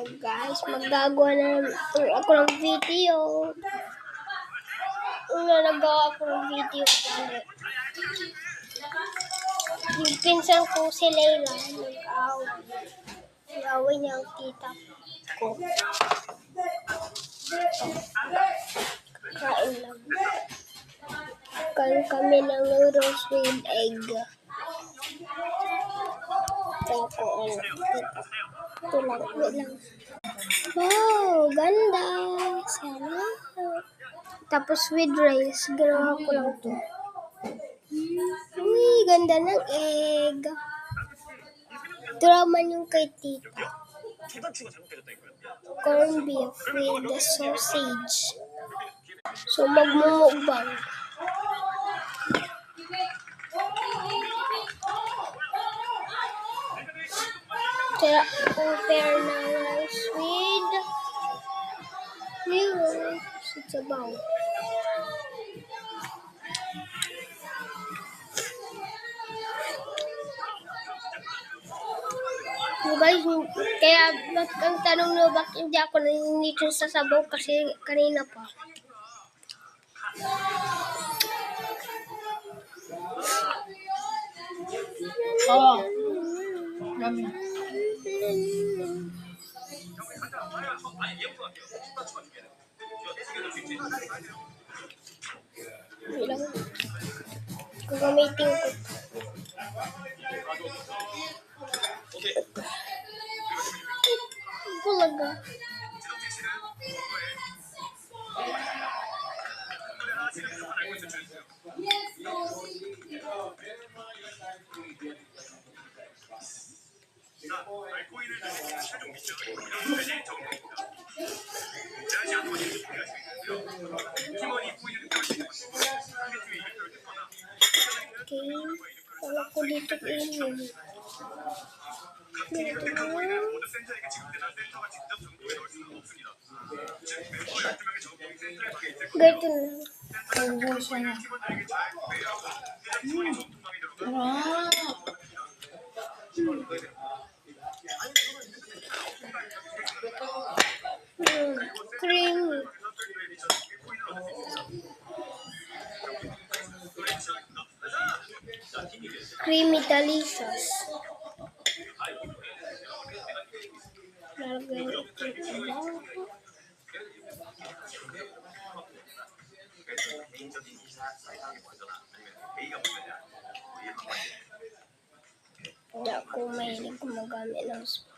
So guys, magagawa na ako ng video. Nagawa ako ng video. Yung pinsan ko si Layla, nag-away. Nag-away niya ang tita ko. Kain lang. Kain kami ng noodles with egg. Ito lang, wait lang. Wow, ganda. Sana. Tapos with rice, ginawa ko lang to. Uy, ganda ng egg. Ito naman yung kay tita. Corned beef with the sausage. So, magmumukbang. Kaya, compare na rice with sabaw. So guys, kaya ang tanong nyo bakit hindi ako nangingitin sa sabaw kasi kanina pa. Oh, yummy. Ilang gagamitin ko. Bulaga. Okay, wala ko dito kainin. Ganito na. Seryoso na. Creamy. Creamy delicious. Lalagay ito sa bawah. Hindi ako mahilig gumagamit ng spoon.